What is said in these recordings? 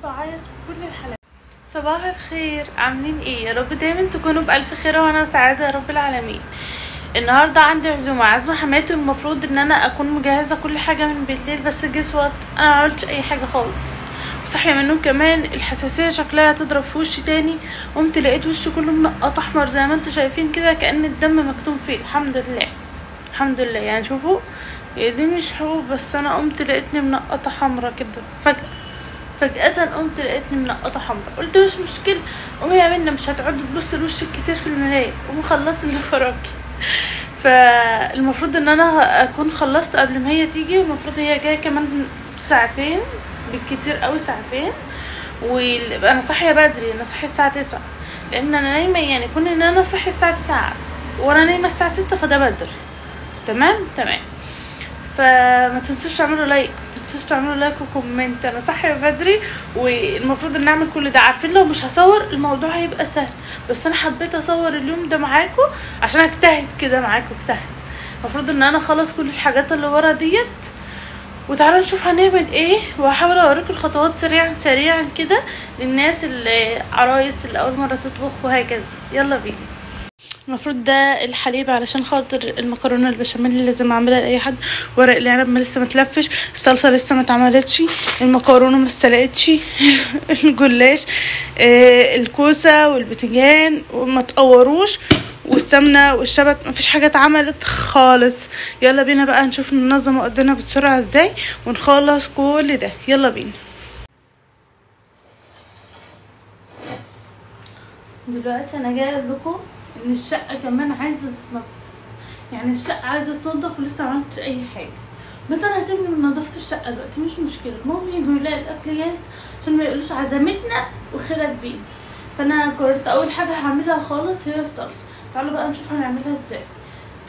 بعيط في كل الحالات. صباح الخير، عاملين ايه؟ يا رب دايما تكونوا بألف خير وهنا وسعادة يا رب العالمين. النهارده عندي عزومه حماتي، والمفروض ان انا اكون مجهزه كل حاجه من بالليل، بس جس وات انا ما عملتش اي حاجه خالص. صحيه من النوم كمان الحساسيه شكلها هتضرب في وشي تاني. قمت لقيت وشي كله منقط احمر زي ما انتوا شايفين كده، كأن الدم مكتوم فيه. الحمد لله الحمد لله. يعني شوفوا دي مش حبوب، بس انا قمت لقيتني منقطه حمرا كده فجأة قمت لقيتني منقطة حمرا. قلت مش مشكلة، قومي يا منى مش هتقعدي تبصي لوشك كتير في المراية، قومي خلصي اللي وراكي. فالمفروض ان انا اكون خلصت قبل ما هي تيجي، والمفروض هي جايه كمان ساعتين بالكتير قوي، ساعتين. وانا صاحيه بدري، انا صاحيه الساعه 9 لان انا نايمه، يعني كون ان انا صاحيه الساعه 9 وانا نايمه الساعه 6 فده بدري. تمام. فما تنسوش تعملوا لايك، وكومنت. انا صاحيه بدري والمفروض ان اعمل كل ده. عارفين لو مش هصور الموضوع هيبقى سهل، بس انا حبيت اصور اليوم ده معاكم عشان اجتهد كده معاكم. المفروض ان انا اخلص كل الحاجات اللي ورا ديت، وتعالوا نشوف هنعمل ايه. وهحاول اوريكم الخطوات سريعا كده للناس اللي عرايس اللي اول مره تطبخ وهكذا. يلا بينا. المفروض ده الحليب علشان خاطر المكرونه البشاميل اللي لازم اعملها لاي حد. ورق العنب ما لسه متلفش، الصلصه لسه ما اتعملتش، المكرونه ما استلقتش الجلاش، الكوسه والبتنجان وما تقوروش، والسمنه والشبت مفيش حاجه اتعملت خالص. يلا بينا بقى نشوف ننظم وقتنا بسرعه ازاي ونخلص كل ده. يلا بينا. دلوقتي انا جايه لكم ان الشقه كمان عايزه تتنضف، يعني الشقه عايزه تنضف ولسه معملتش اي حاجه، بس انا هسيبني من نظافه الشقه دلوقتي مش مشكله. المهم يجوا يلاقي الاكل جاهز عشان ما يقولوش عزمتنا وخلت بينا. فانا قررت اول حاجه هعملها خالص هي الصلصه. تعالوا بقى نشوف هنعملها ازاي.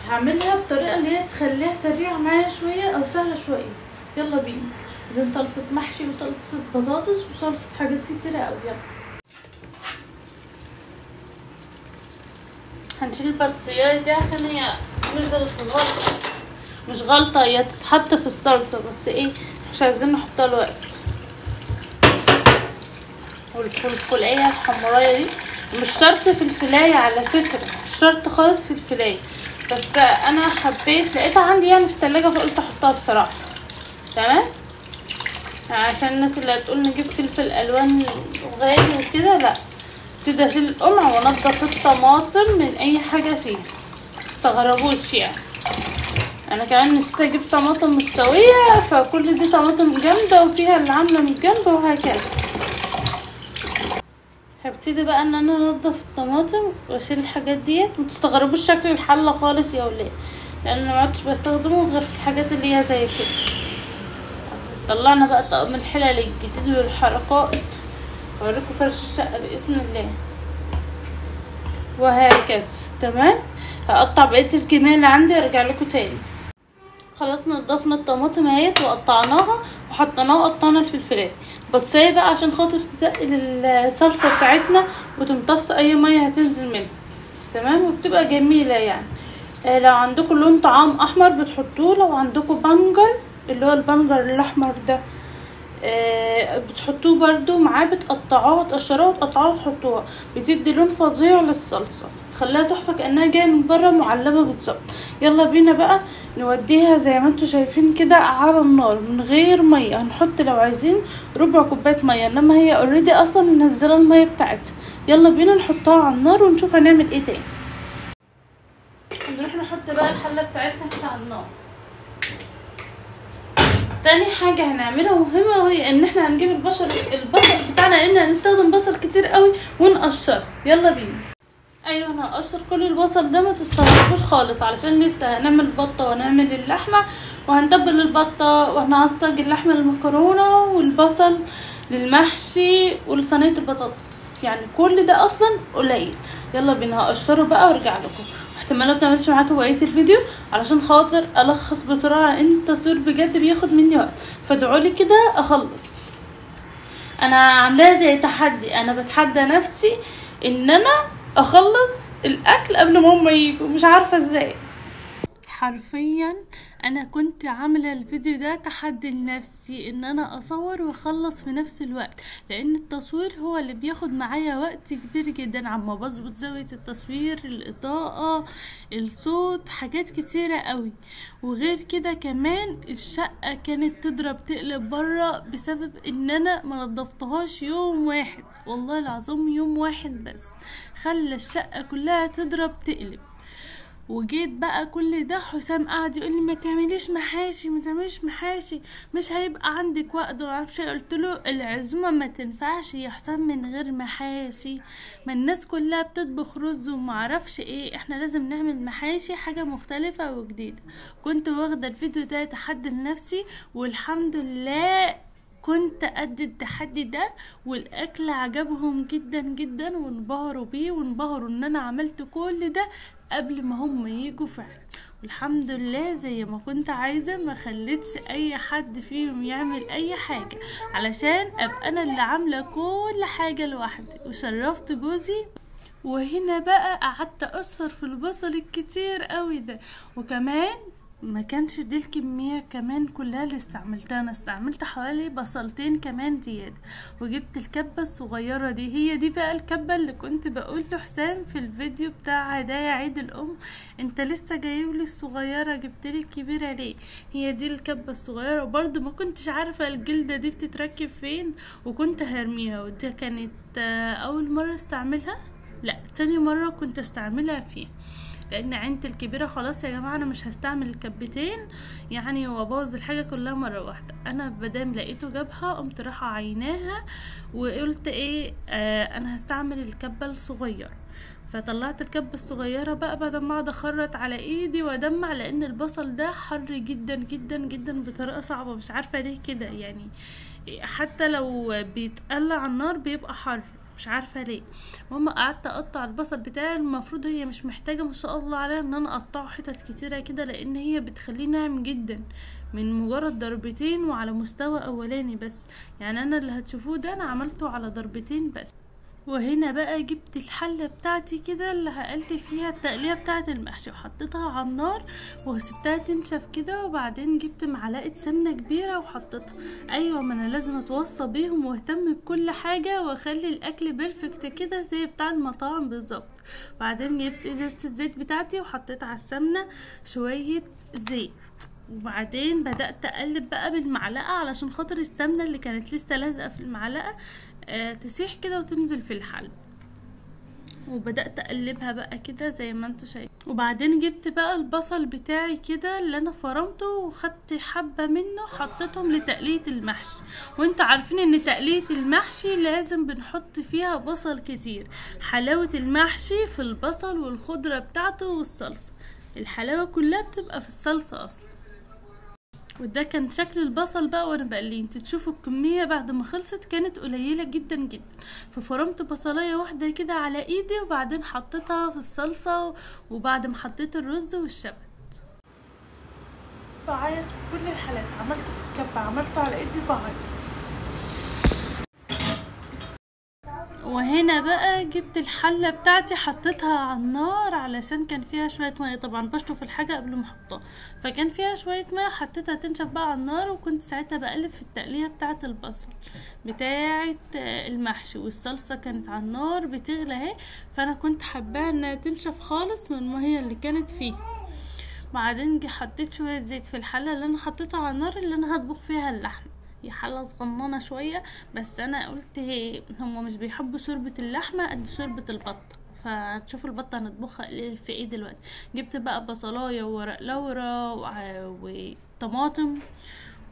هعملها بطريقه اللي هي تخليها سريعه معايا شويه او سهله شويه. يلا بينا. عايزين صلصه محشي وصلصه بطاطس وصلصه حاجات كتيره قوي. يلا هنشيل البطاطسية دي عشان هي نزلت غلطة، مش غلطة، هي تتحط في الصلصة بس ايه مش عايزين نحطها الوقت. والفلفلاية الحمراية دي مش شرط في الفلاية على فكرة، مش شرط خالص في الفلاية، بس انا حبيت لقيتها عندي يعني في التلاجة فقلت احطها بصراحة. تمام، عشان الناس اللي هتقول نجيب فلفل الوان غالي وكده، لا، ابتدي اشيل القمع وانضف الطماطم من اي حاجه فيه، متستغربوش يعني. انا كمان نسيت اجيب طماطم مستويه، فكل دي طماطم جامده وفيها اللي عامله من الجنب وهكذا. هبتدي بقى ان انا انضف الطماطم واشيل الحاجات ديت. متستغربوش شكل الحله خالص يا ولاد، لان انا ما عدتش بستخدمه غير في الحاجات اللي هي زي كده. طلعنا بقى طقم الحلل الجديد والحركات، اوريكم فرش الشقه باذن الله وهكذا. تمام، هقطع بقيه الكميه اللي عندي ارجع لكم تاني. خلاص نضفنا الطماطم اهيت وقطعناها وحطيناها وقطعنا الفلفلايه. بتصيه بقى عشان خاطر تتقل الصلصه بتاعتنا وتمتص اي ميه هتنزل منها. تمام، وبتبقى جميله يعني. لو عندكم لون طعام احمر بتحطوه، لو عندكم بنجر اللي هو البنجر الاحمر ده بتحطوه برضو معاه، بتقطعوها تقشروها وتقطعوها وتحطوها، بتدي لون فظيع للصلصه، تخليها تحفه كانها جايه من بره معلبه بالظبط. يلا بينا بقى نوديها زي ما انتوا شايفين كده على النار من غير ميه. هنحط لو عايزين ربع كوبايه ميه، انما هي اوريدي اصلا منزله الميه بتاعتها. يلا بينا نحطها على النار ونشوف هنعمل ايه تاني. نروح نحط بقى الحله بتاعتنا كده على النار. تاني حاجة هنعملها مهمة وهي ان احنا هنجيب البصل بتاعنا، لان هنستخدم بصل كتير قوي ونقشره. يلا بينا. ايوه انا هقشر كل البصل ده، ما تستغربوش خالص، علشان لسه هنعمل بطة وهنعمل اللحمة وهنتبل البطة وهنعصج اللحمة للمكرونة والبصل للمحشي ولصينية البطاطس، يعني كل ده اصلا قليل. يلا بينا هقشره بقى وارجع لكم. احتمال ما بتعملش معاكم بقيه الفيديو علشان خاطر الخص بسرعه، لان التصوير بجد بياخد مني وقت، فادعولي كده اخلص. انا عاملاها زي تحدي، انا بتحدى نفسي ان انا اخلص الاكل قبل ما هم يجوا، مش عارفه ازاي. حرفيا انا كنت عامله الفيديو ده تحدي لنفسي ان انا اصور واخلص في نفس الوقت، لان التصوير هو اللي بياخد معايا وقت كبير جدا عما بظبط زاويه التصوير، الاضاءه، الصوت، حاجات كتيره قوي. وغير كده كمان الشقه كانت تضرب تقلب بره بسبب ان انا ما نضفتهاش يوم واحد، والله العظيم يوم واحد بس خلى الشقه كلها تضرب تقلب. وجيت بقى كل ده حسام قعد يقول لي ما تعمليش محاشي، ما تعمليش محاشي، مش هيبقى عندك وقت ومعرفش ايه. قلت له العزومه ما تنفعش يا حسام من غير محاشي، ما الناس كلها بتطبخ رز ومعرفش ايه، احنا لازم نعمل محاشي حاجه مختلفه وجديده. كنت واخده الفيديو ده تحدي لنفسي، والحمد لله كنت قد التحدي ده، والاكل عجبهم جدا جدا وانبهروا بيه، وانبهروا ان انا عملت كل ده قبل ما هم يجوا فعلا. والحمد لله زي ما كنت عايزة ما خليتش اي حد فيهم يعمل اي حاجة، علشان ابقى انا اللي عاملة كل حاجة لوحدي، وشرفت جوزي. وهنا بقى قعدت اقصر في البصل الكتير قوي ده، وكمان ما كانش دي الكمية كمان كلها اللي استعملتها، انا استعملت حوالي بصلتين كمان زيادة. وجبت الكبة الصغيرة دي، هي دي بقى الكبة اللي كنت بقول له حسام في الفيديو بتاع هدايا عيد الام، انت لسه جايبلي الصغيرة جبتلي الكبيرة ليه؟ هي دي الكبة الصغيرة. وبرضه ما كنتش عارفة الجلدة دي بتتركب فين، وكنت هرميها. ودي كانت اول مرة استعملها، لا تاني مرة كنت استعملها فيها، لان عينتي الكبيره خلاص يا جماعه انا مش هستعمل الكبتين يعني وابوظ الحاجه كلها مره واحده. انا بدام لقيته جابها قمت رايحه عيناها وقلت ايه انا هستعمل الكبه الصغيره. فطلعت الكبه الصغيره بقى بعد ما اقعد اخرط على ايدي وادمع، لان البصل ده حر جدا جدا جدا بطريقه صعبه، مش عارفه ليه كده يعني، حتى لو بيتقلى على النار بيبقى حر، مش عارفه ليه. المهم قعدت اقطع البصل بتاعي، المفروض هي مش محتاجه ما شاء الله عليها ان انا اقطعه حتت كتيره كده، لان هي بتخليه ناعم جدا من مجرد ضربتين وعلى مستوى اولاني بس، يعني انا اللي هتشوفوه ده انا عملته على ضربتين بس. وهنا بقى جبت الحلة بتاعتي كده اللي هقلي فيها التقلية بتاعت المحشي، وحطيتها على النار وسبتها تنشف كده، وبعدين جبت معلقة سمنة كبيرة وحطيتها. ايوه ما انا لازم اتوصى بيهم واهتم بكل حاجة واخلي الاكل بيرفكت كده زي بتاع المطاعم بالظبط. بعدين جبت ازازة الزيت بتاعتي وحطيت على السمنة شوية زيت، وبعدين بدأت اقلب بقى بالمعلقة علشان خاطر السمنة اللي كانت لسه لازقة في المعلقة تسيح كده وتنزل في الحل. وبدأت اقلبها بقى كده زي ما انتوا شايفين. وبعدين جبت بقى البصل بتاعي كده اللي انا فرمته وخدت حبة منه حطيتهم لتقلية المحشي، وانتوا عارفين ان تقلية المحشي لازم بنحط فيها بصل كتير. حلاوة المحشي في البصل والخضرة بتاعته والصلصة، الحلاوة كلها بتبقى في الصلصة اصلا. وده كان شكل البصل بقى وانا بقليه، انتوا تشوفوا الكمية بعد ما خلصت كانت قليلة جدا جدا. ففرمت بصلاية واحدة كده على ايدي، وبعدين حطيتها في الصلصة، وبعد ما حطيت الرز والشبت. بعيط في كل الحالات، عملته في الكبة، عملته على ايدي بعيط. وهنا بقى جبت الحلة بتاعتي حطيتها على النار علشان كان فيها شوية مية، طبعا بشطف الحاجة قبل ما احطها، فكان فيها شوية مية حطيتها تنشف بقى على النار. وكنت ساعتها بقلب في التقلية بتاعة البصل بتاعة المحشي، والصلصة كانت على النار بتغلى اهي، فانا كنت حباها انها تنشف خالص من المية اللي كانت فيه. بعدين حطيت شوية زيت في الحلة اللي انا حطيتها على النار اللي انا هطبخ فيها اللحم. هي حلة صغننة شوية، بس انا قلت هم مش بيحبوا شوربة اللحمة قد شوربة البطة، فتشوفوا البطة هنطبخها في ايه دلوقتي. جبت بقى بصلاية وورق لورا وطماطم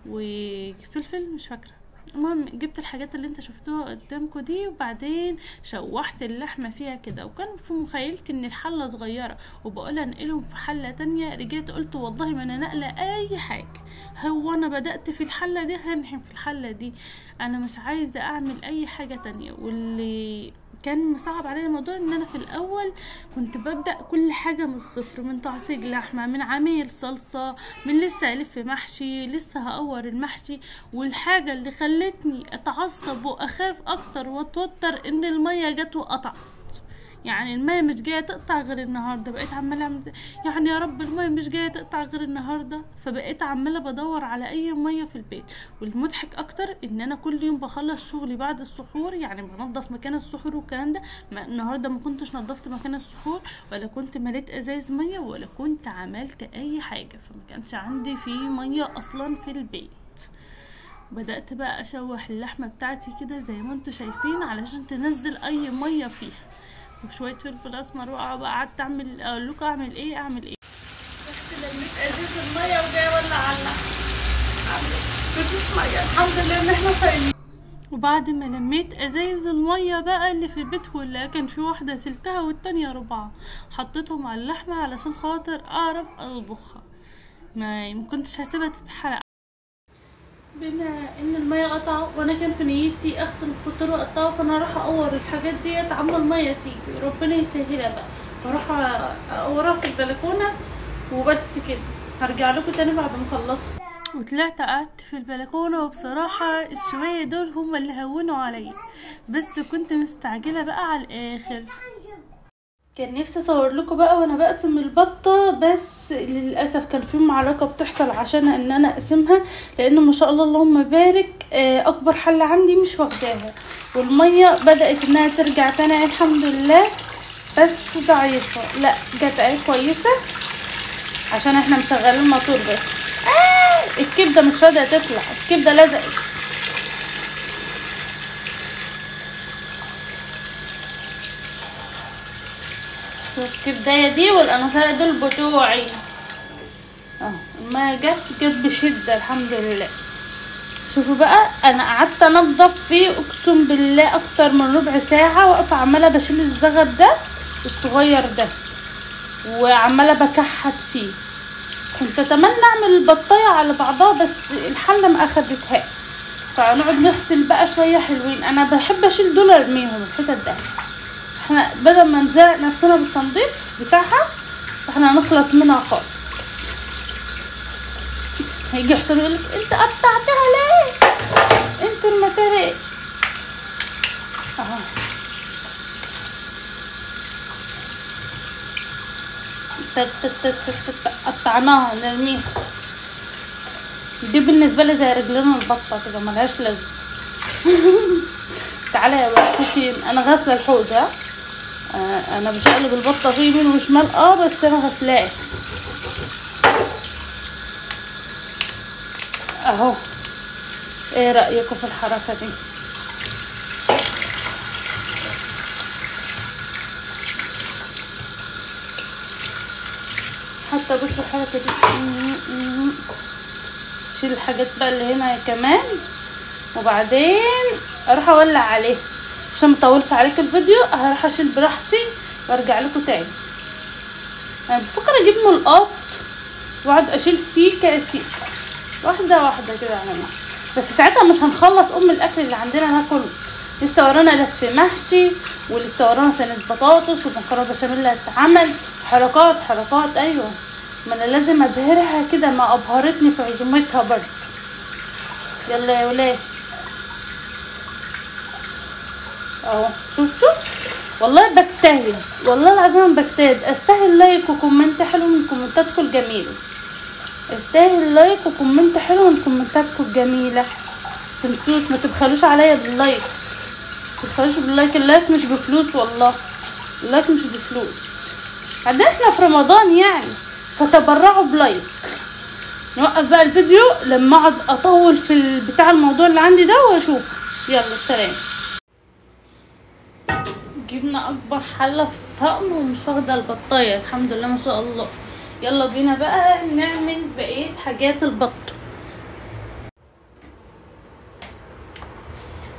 وفلفل مش فاكرة، المهم جبت الحاجات اللي انت شفتوها قدامكم دي، وبعدين شوحت اللحمة فيها كده. وكان في مخيلتي ان الحلة صغيرة وبقول انقلهم في حلة تانية، رجعت قلت والله ما انا نقلة اي حاجة، هو انا بدأت في الحلة دي هنحن في الحلة دي، انا مش عايزة اعمل اي حاجة تانية. واللي كان مصعب عليا الموضوع ان انا في الاول كنت ببدأ كل حاجة من الصفر، من تعصيج لحمة، من عميل صلصة، من لسه الف محشي، لسه هقور المحشي. والحاجة اللي خلتني اتعصب واخاف اكتر واتوتر ان المية جت وقطعت، يعني المية مش جايه تقطع غير النهارده. بقيت عماله اعمل يعني يا رب المية مش جايه تقطع غير النهارده. فبقيت عماله بدور على اي مية في البيت. والمضحك اكتر ان انا كل يوم بخلص شغلي بعد السحور، يعني بنضف مكان السحور والكلام ده. النهارده ما كنتش نضفت مكان السحور، ولا كنت مليت ازايز ميه، ولا كنت عملت اي حاجه. فما كانش عندي في ميه اصلا في البيت. بدأت بقى اشوح اللحمة بتاعتي كده زي ما انتوا شايفين علشان تنزل اي مية فيها، وشوية فلفل اسمر. وقعدت اقول لكم اعمل ايه. رحت لميت ازاز المية وجاي اولع على اللحمة. مفيش مية الحمد لله ان احنا صايمين. وبعد ما لميت ازايز المية بقى اللي في البيت كلها، كان في واحدة تلتها والتانية ربعها، حطيتهم على اللحمة علشان خاطر اعرف اطبخها. ما كنتش هسيبها تتحرق. بما ان الميه قطعه وانا كان في نيتي اغسل الخضار واقطعه، فانا هروح اقور الحاجات ديت عما الميه تيجي ربنا يسهلها بقى. هروح اقورها في البلكونه وبس كده. هرجع لكم تاني بعد ما اخلصه. وطلعت قعدت في البلكونه، وبصراحه الشويه دول هما اللي هونوا عليا، بس كنت مستعجله بقى على الاخر. كان نفسي اصور لكم بقى وانا بقسم البطه، بس للاسف كان في معركه بتحصل عشان ان انا اقسمها، لان ما شاء الله اللهم بارك اكبر حله عندي مش واخداها، والميه بدات انها ترجع تاني الحمد لله، بس ضعيفه. لا جت اهي كويسه عشان احنا مشغلين الموتور بس. الكبده مش راضيه تطلع، الكبده لزقت. الكبدايه دي والقناصه دول بتوعي ما جت بشده الحمد لله. شوفوا بقى انا قعدت انضف فيه اقسم بالله اكتر من ربع ساعه، واقفه عماله بشيل الزغب ده الصغير ده وعماله بكحت فيه. كنت اتمنى اعمل البطايه على بعضها بس الحله ما اخدتها، فنقعد نغسل بقى شويه حلوين. انا بحب اشيل دول ارميهم الحتت ده، احنا بدل ما نزرق نفسنا بالتنظيف بتاعها احنا هنخلص منها خالص. هيجي يحصل يقولك انت قطعتها ليه، انت المتاري اهو. قطعناها نرميها. دي بالنسبه لي زي رجلين البطه كده ملهاش لازمه. تعالى يا بسكوتين، انا غاسله الحوض ده. انا بشقلب البطه فيه يمين وشمال بس انا غسلاه اهو. ايه رايكم في الحركه دي؟ حتى بصوا الحركه دي. شيل الحاجات بقى اللي هنا كمان، وبعدين اروح اولع عليه عشان مطولش عليك الفيديو. هروح اشيل براحتي وارجع لكم تاني. انا بفكر اجيب ملقاط واقعد اشيل سيكه واحده واحده كده على ما، بس ساعتها مش هنخلص الاكل اللي عندنا ده كله. لسه ورانا لف محشي، ولسه ورانا صينيه بطاطس ومكرونه بشاميل اللي هتتعمل. حركات ايوه، ما انا لازم ابهرها كده، ما ابهرتني في عزومتها برضه. يلا يا ولاد اهو شفتوا، والله بجتهد، والله العظيم بجتهد. استاهل لايك وكومنت حلو من كومنتاتكم الجميله، استاهل لايك وكومنت حلو من كومنتاتكم الجميله. متنسوش، ما تبخلوش عليا باللايك، متبخلوش باللايك. اللايك مش بفلوس والله، اللايك مش بفلوس. بعدين احنا في رمضان يعني، فتبرعوا بلايك. نوقف بقى الفيديو لما اقعد اطول في بتاع الموضوع اللي عندي ده واشوف. يلا سلام. جبنا اكبر حله في الطقم ومش واخده البطايه الحمد لله ما شاء الله. يلا بينا بقى نعمل بقيه حاجات البط.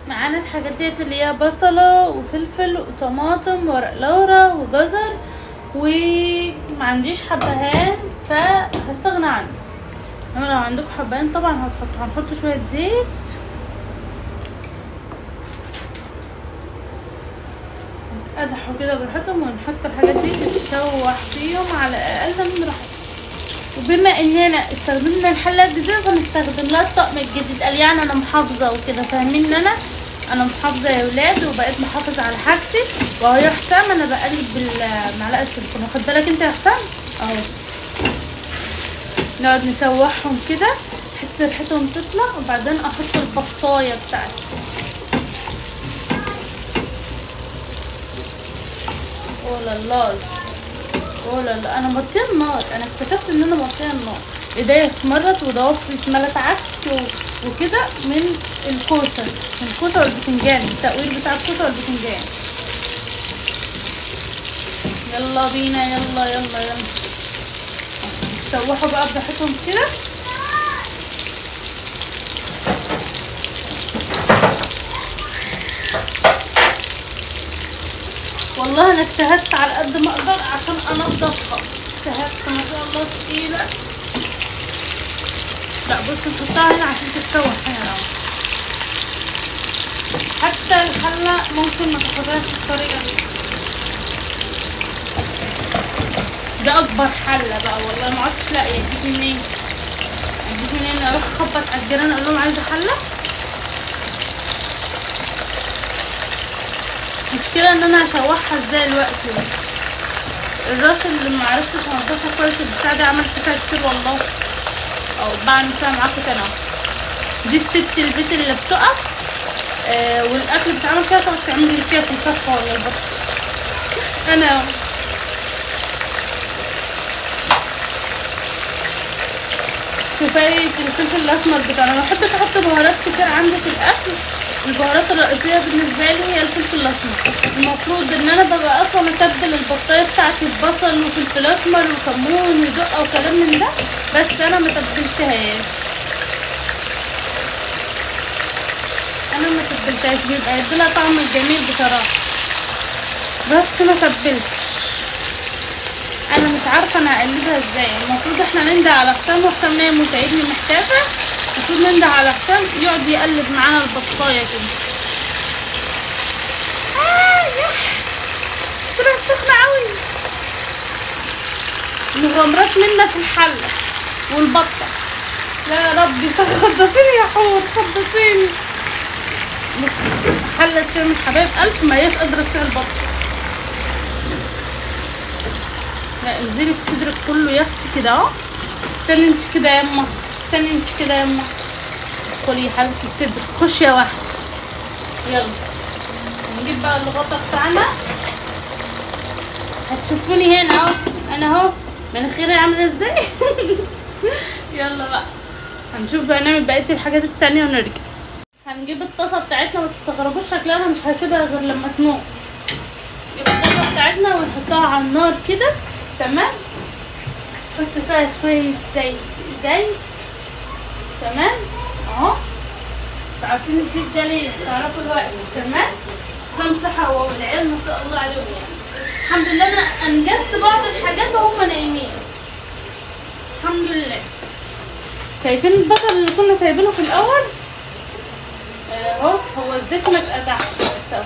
معانا الحاجات ديت اللي هي بصله وفلفل وطماطم وورق لورا وجزر، ومعنديش حبهان فهستغنى عنه. انما لو عندكم حبهان طبعا هنحط شويه زيت ادحوا كده براحتهم، ونحط الحاجات دي تتشوح فيهم على اقل من راحتهم. وبما اننا استخدمنا الحله الجديده فنستخدم لها الطقم الجديد. قال يعني انا محافظه وكده، فاهمين ان انا انا محافظه يا ولاد، وبقيت محافظه على حاجتي. وهو يا حسام انا بقلب بالمعلقه السيليكون، واخد بالك انت يا حسام اهو. نقعد نشوحهم كده بحيث ريحتهم تطلع، وبعدين احط البطايه بتاعتي. ولا الله ولا لا، انا مطيه النار. انا اكتشفت ان انا مطيه النار. ايديا اتمرت وضوافري اتملت عك وكده من الكوسه والبتنجان، التقوير بتاع الكوسه والبتنجان. يلا بينا، يلا يلا يلا شوحوا بقى براحتهم كده. والله انا اجتهدت على قد ما اقدر عشان انضفها، اجتهدت ما شاء الله تقيله. لا بص نحطها هنا عشان تتشوح هنا اهو. حتى الحله ممكن ما تاخدهاش بالطريقه دي. ده اكبر حله بقى والله، ما عدتش لاقيه اجيب منين. اروح اخبط على الجيران اقول لهم عايزه حله. المشكله ان انا هشوحها ازاي دلوقتي. الراس اللي ما عرفتش انضفها كويس البتاع ده عملت فيها كتير والله، او بعمل فيها معاكم تاني. دي الست البيت اللي بتقف والاكل بتعمل فيها، تقعد تعمل لي فيها في الكفه ولا البط. انا كفايه الفلفل الاسمر بتاعنا. ما بحبش احط بهارات كتير عندي في الاكل. البهارات الرئيسيه بالنسبه لي هي الفلفل الاسمر. المفروض ان انا ببقى اصلا اتبل البطايه بتاعتي ببصل وفلفل اسمر وكمون ودقه وكلام من ده، بس انا ما تبلتهاش. بيبقى يديلها طعم جميل بصراحه، بس ما تبلتش. انا مش عارفه انا هقلبها ازاي. المفروض احنا ننده على حسام، وحسام نايم وسايبني محتاسه. المفروض ننده على حسام يقعد يقلب معانا البطايه كده. طلعت سخنه قوي. مغامرات منا في الحله والبطه. لا يا ربي خضتيني يا حور، خضتيني. حله تعمل حبايب الف ما هياش قادره تسيع البطه. لا انزلي بصدرك كله يا اختي كده اهو. استني انت كده يا اما، استني انت كده يا اما. ادخلي يا حبيبتي بصدرك، خشي يا وحش. يلا نجيب بقى الغطا بتاعنا. هتشوفوني هنا اهو، انا اهو مناخيري عامله ازاي. يلا بقى هنشوف بقى نعمل بقيه الحاجات التانية ونرجع. هنجيب الطاسه بتاعتنا، ما تستغربوش شكلها، انا مش هسيبها غير لما تنوم. نجيب الطاسه بتاعتنا ونحطها على النار كده، تمام. نحط فيها شويه زيت تمام اهو. عارفين الزيت ده ليه؟ تعرفوا الوقت تمام. حسام صحة والعيال ما شاء الله عليهم يعني. الحمد لله انا انجزت بعض الحاجات وهم نايمين الحمد لله. شايفين البصل اللي كنا سايبينه في الاول اهو، هو الزيت ما اتقطعش بس اهو.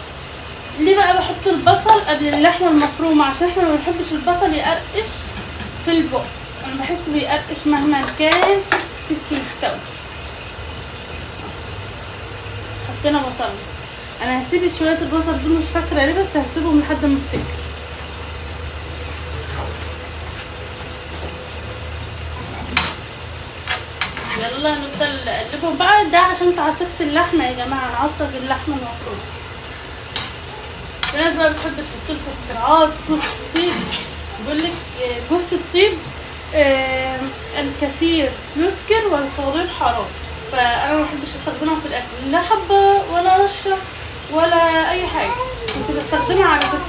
ليه بقى بحط البصل قبل اللحمه المفرومه؟ عشان احنا ما بنحبش البصل يقرقش في البق. انا بحس بيقرقش مهما كان ست يستوي. حطينا بصل. انا هسيب شويه البصل دول مش فاكره ليه، بس هسيبهم لحد ما افتكر. يلا نفضل نقلبهم بقى. ده عشان تعصيقة اللحمه يا جماعه، نعصق اللحمه المفرومه. في ناس بقى بتحب تحط له اختراعات، جوز الطيب. بيقول لك جوز الطيب الكثير يسكر والقليل حرام، فانا ما بحبش استخدمها في الاكل، لا حبه ولا رشه ولا اي حاجه. كنت بستخدمها على فكره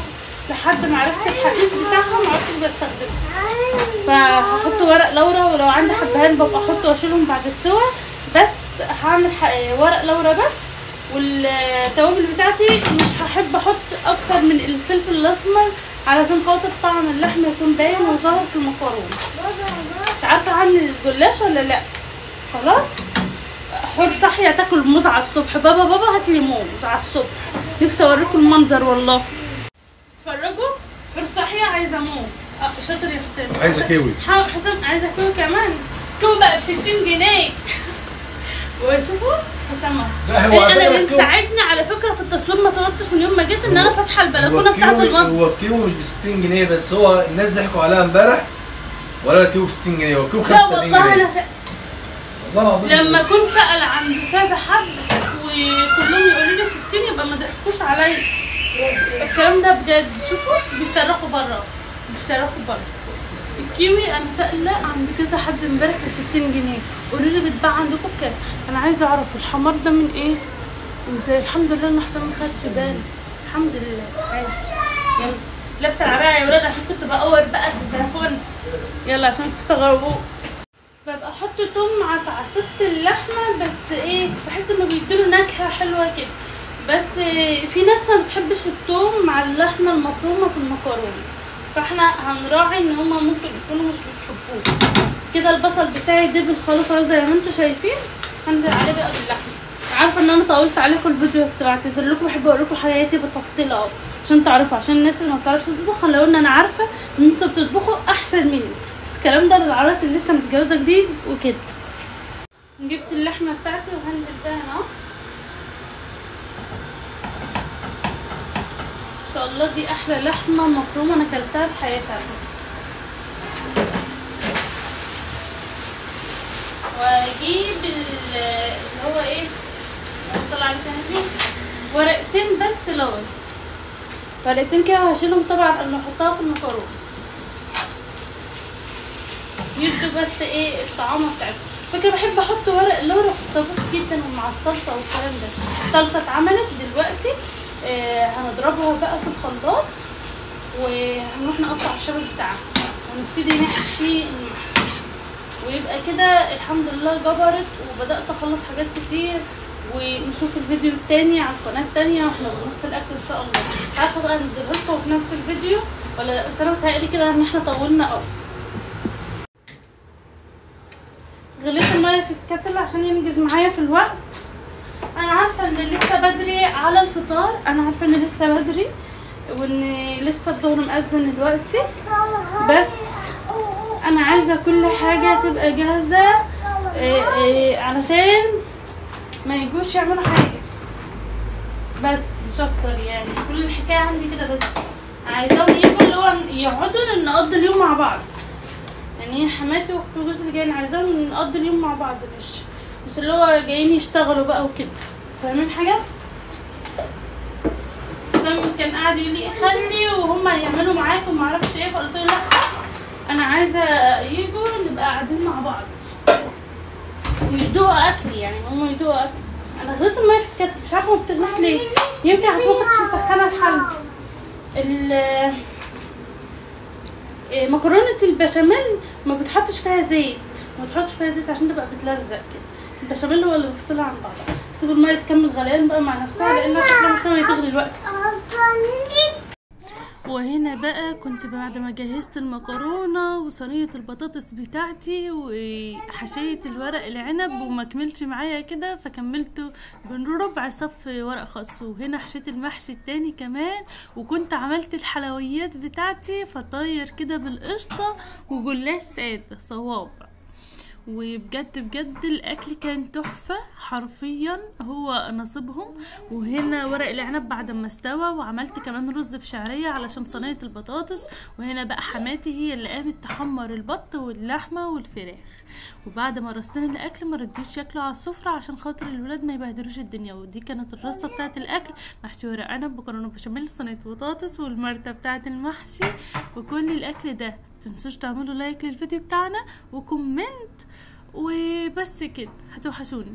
لحد ما عرفت الحديث بتاعها ما عرفتش بستخدمها. فهحط ورق لورا، ولو عندي حبهان ببقى احط واشيلهم بعد السوا. بس هعمل ورق لورا بس. والتوابل بتاعتي مش هحب احط اكتر من الفلفل الاسمر علشان خاطر طعم اللحمه يكون باين وظاهر في المكرونه. مش عارفه اعمل الجلاش ولا لا. خلاص حور صحيه تاكل موز على الصبح. بابا هاتلي موز على الصبح، نفسي اوريكم المنظر والله. اتفرجوا، حور صحيه عايزه موز. شاطر يا حسام. عايزه كيوي. حسام عايزه كيوي كمان. كيوي بقى ب 60 جنيه. وشوفوا حسام اهو. انا اللي مساعدني على فكره البلكونه بتاعت المطبخ. هو الكيلو مش ب 60 جنيه بس، هو الناس ضحكوا عليها امبارح ولا الكيلو ب 60 جنيه، هو الكيلو ب 75 جنيه. لا والله والله العظيم لما اكون سأل عند كذا حد وكلهم يقولوا لي 60 يبقى ما ضحكوش عليا. الكلام ده بجد. شوفوا بيصرخوا بره، بيصرخوا بره. الكيوي انا سائله عند كذا حد امبارح ب 60 جنيه، قولوا لي بتباع عندكم بكام؟ انا عايزه اعرف الحمار ده من ايه وازاي. الحمد لله المحصول ما خدش بالي، الحمد لله. عادي. يلا لابسه العبايه يا ولاد عشان كنت بقور بقى في البلكونه. يلا عشان ما تستغربوش. ببقى احط توم مع تعصيبة اللحمه، بس ايه بحس انه بيديله نكهه حلوه كده. بس في ناس ما بتحبش التوم مع اللحمه المفرومه في المكرونه، فاحنا هنراعي ان هما ممكن يكونوا مش بيحبوه. كده البصل بتاعي دبل خالص زي ما انتم شايفين. هنزل عليه بقى باللحمه. عارفه ان انا طولت عليكم الفيديو بس بعتذر لكم، بحب اقول لكم حياتي بالتفاصيل اهو عشان تعرفوا، عشان الناس اللي ما بتعرفش تطبخ لو ان انا عارفه ان انتوا بتطبخوا احسن مني. بس الكلام ده للعراس اللي لسه متجوزه جديد وكده. جبت اللحمه بتاعتي وهنزل بيها اهو. ان شاء الله دي احلى لحمه مفرومه انا اكلتها في حياتي. واجيب اللي هو ايه طلع لي تاني ورقتين بس لون، ورقتين كده وهشيلهم طبعا قبل ما احطها في المكرونه يدوا بس ايه الطعامه بتاعتهم. فكره بحب احط ورق لورا في الطبخ جدا ومع الصلصه والكلام ده. الصلصه اتعملت دلوقتي، هنضربها بقى في الخلاط وهنروح نقطع الشبك بتاعها ونبتدي نحشي المحشي، ويبقى كده الحمد لله جبرت وبدات اخلص حاجات كتير. ونشوف الفيديو التاني على القناه التانيه واحنا بنص الاكل ان شاء الله. مش عارفه بقى انزله لكم في نفس الفيديو ولا بس انا متهيألي كده ان احنا طولنا قوي. غليت الميه في الكتل عشان ينجز معايا في الوقت. انا عارفه ان لسه بدري على الفطار، انا عارفه ان لسه بدري وان لسه الظهر مأذن دلوقتي، بس انا عايزه كل حاجه تبقى جاهزه علشان ما يجوش يعملوا حاجه، بس مش اكتر. يعني كل الحكايه عندي كده، بس عايزاهم يجوا اللي هو يقعدوا نقضي اليوم مع بعض. يعني حماتي واختي وجوزي اللي جايين عايزاهم نقضي اليوم مع بعض، مش اللي هو جايين يشتغلوا بقى وكده. فاهمين حاجه؟ كان قاعد يقول لي خلي وهم يعملوا معاكم معرفش ايه، فقلت له لا انا عايزه يجوا نبقى قاعدين مع بعض يدوقوا اكلي، يعني هم يدوقوا اكل. انا غليت الميه في الكتل مش عارفه ما بتغليش ليه، يمكن عشان ما كنتش مسخنه الحل. مكرونه البشاميل ما بتحطش فيها زيت، ما تحطش فيها زيت عشان تبقى بتلزق كده. البشاميل هو اللي بيفصلها عن بعضها. سيب الميه تكمل غليان بقى مع نفسها لان شكلها مش ناويه تغلي دلوقتي. وهنا بقى كنت بعد ما جهزت المكرونه وصينيه البطاطس بتاعتي وحشيه الورق العنب وما كملش معايا كده فكملته بربع صف ورق خاص، وهنا حشيت المحشي التاني كمان، وكنت عملت الحلويات بتاعتي فطاير كده بالقشطه وجلاش ساده صوابع. وبجد بجد الاكل كان تحفه حرفيا، هو نصيبهم. وهنا ورق العنب بعد ما استوى، وعملت كمان رز بشعريه علشان صينيه البطاطس. وهنا بقى حماتي هي اللي قامت تحمر البط واللحمه والفراخ. وبعد ما رصينا الاكل ما رضيوش ياكلوا على السفره عشان خاطر الولاد ما يبهدلوش الدنيا. ودي كانت الرصه بتاعه الاكل: محشي ورق عنب، مكرونه بشاميل، صينيه بطاطس، والمرته بتاعه المحشي. وكل الاكل ده متنسوش تعملوا لايك للفيديو بتاعنا وكومنت، وبس كده. هتوحشوني.